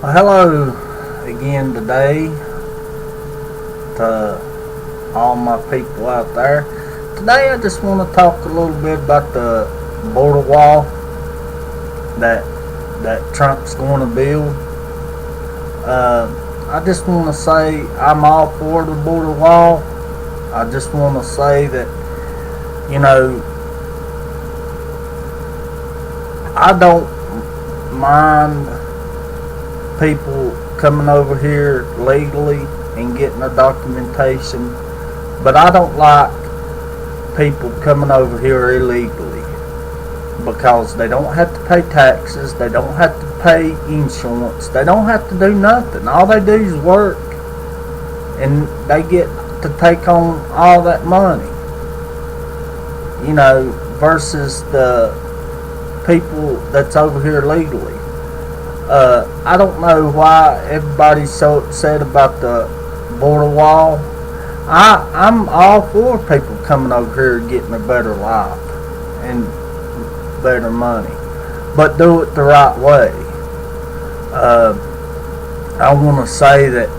Hello again today to all my people out there. Today I just want to talk a little bit about the border wall that Trump's going to build. I just want to say I'm all for the border wall. I just want to say that, you know, I don't mind people coming over here legally and getting the documentation, but I don't like people coming over here illegally because they don't have to pay taxes, they don't have to pay insurance, they don't have to do nothing. All they do is work and they get to take on all that money, you know, versus the people that's over here legally. I don't know why everybody's so upset about the border wall. I'm all for people coming over here and getting a better life and better money, but do it the right way. I want to say that,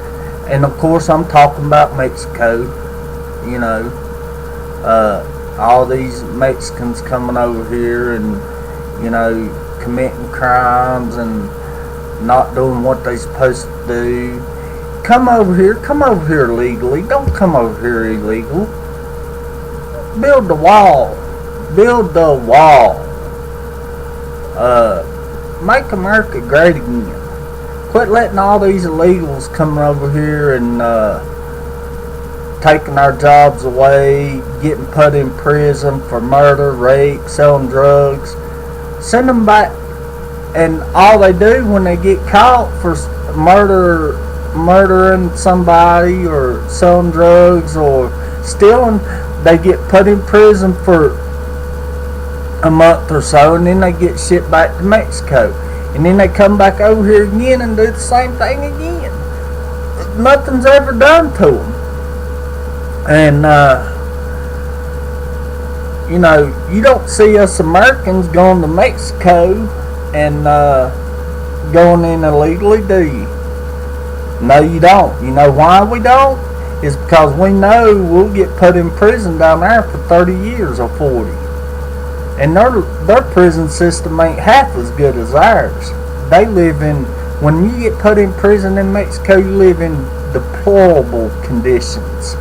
and of course I'm talking about Mexico, you know, all these Mexicans coming over here and, you know, committing crimes and not doing what they supposed to do. Come over here legally. Don't come over here illegal. Build the wall. Make America great again. Quit letting all these illegals come over here and taking our jobs away, getting put in prison for murder, rape, selling drugs. Send them back. And all they do when they get caught for murdering somebody or selling drugs or stealing, they get put in prison for a month or so, and then they get shipped back to Mexico. And then they come back over here again and do the same thing again. Nothing's ever done to them. And, you know, you don't see us Americans going to Mexico and going in illegally, do you? No, you don't. You know why we don't? It's because we know we'll get put in prison down there for 30 years or 40. And their prison system ain't half as good as ours. They live in, when you get put in prison in Mexico, you live in deplorable conditions.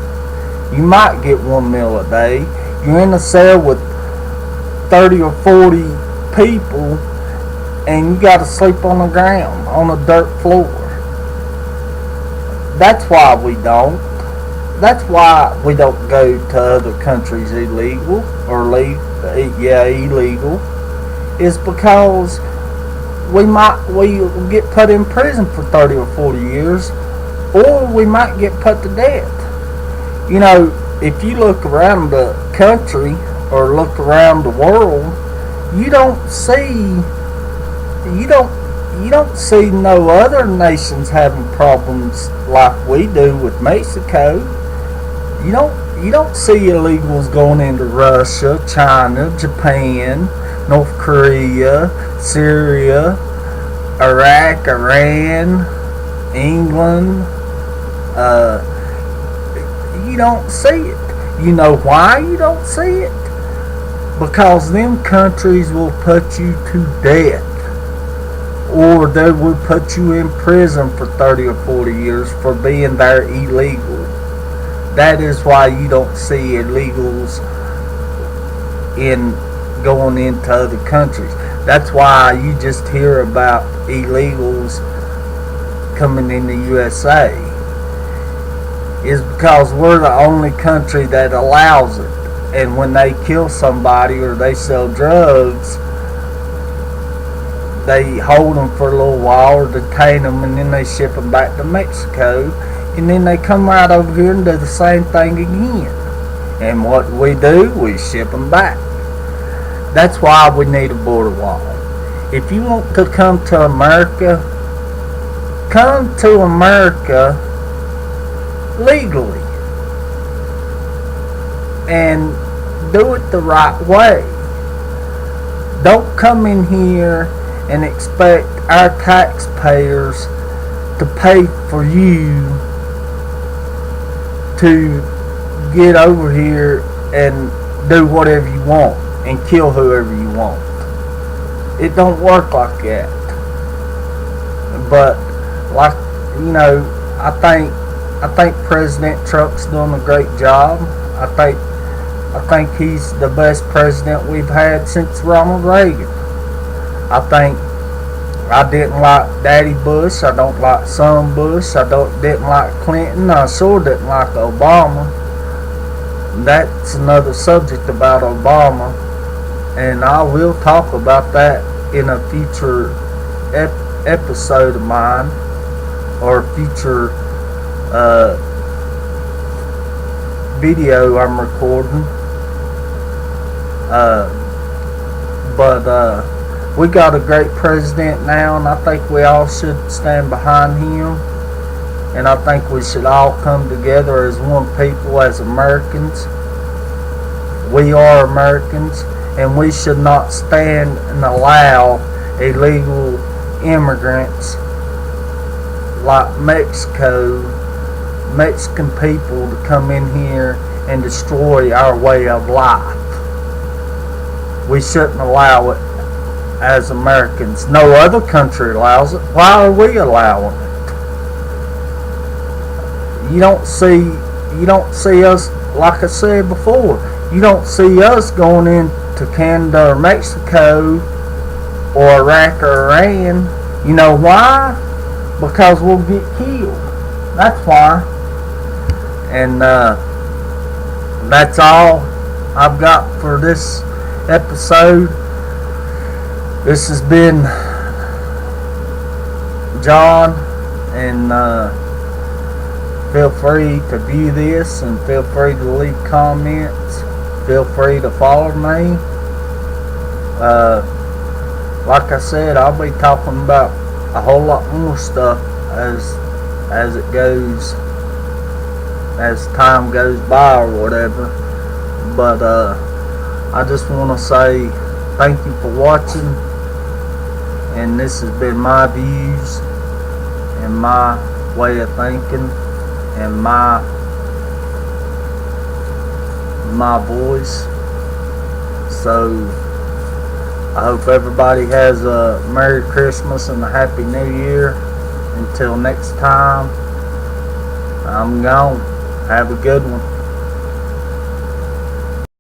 You might get 1 meal a day. You're in a cell with 30 or 40 people, and you gotta sleep on the ground, on a dirt floor. That's why we don't. That's why we don't go to other countries illegal, or illegal. Is because we get put in prison for 30 or 40 years, or we might get put to death. You know, if you look around the country or look around the world, you don't see no other nations having problems like we do with Mexico. You don't see illegals going into Russia, China, Japan, North Korea, Syria, Iraq, Iran, England. You don't see it. You know why you don't see it? Because them countries will put you to death, or they will put you in prison for 30 or 40 years for being there illegal. That is why you don't see illegals going into other countries. That's why you just hear about illegals coming in the USA. Is because we're the only country that allows it. And when they kill somebody or they sell drugs, they hold them for a little while or detain them, and then they ship them back to Mexico, and then they come right over here and do the same thing again. And what we do, we ship them back. That's why we need a border wall. If you want to come to America legally and do it the right way. Don't come in here and expect our taxpayers to pay for you to get over here and do whatever you want and kill whoever you want. It don't work like that. But like, you know, I think President Trump's doing a great job. I think he's the best president we've had since Ronald Reagan. I didn't like Daddy Bush. I don't like Son Bush. Didn't like Clinton. I sure didn't like Obama. That's another subject about Obama, and I will talk about that in a future episode of mine, or future video I'm recording. But we got a great president now, and I think we all should stand behind him. And I think we should all come together as one people, as Americans. We are Americans, and we should not stand and allow illegal immigrants like Mexican people to come in here and destroy our way of life. We shouldn't allow it as Americans. No other country allows it. Why are we allowing it? You don't see us, like I said before, you don't see us going into Canada or Mexico or Iraq or Iran. You know why? Because we'll get killed. That's why. And that's all I've got for this episode. This has been John, and feel free to view this, and feel free to leave comments. Feel free to follow me. Like I said, I'll be talking about a whole lot more stuff as it goes, as time goes by or whatever. But I just want to say thank you for watching, and this has been my views and my way of thinking and my voice. So I hope everybody has a Merry Christmas and a Happy New Year. Until next time, I'm gone. Have a good one.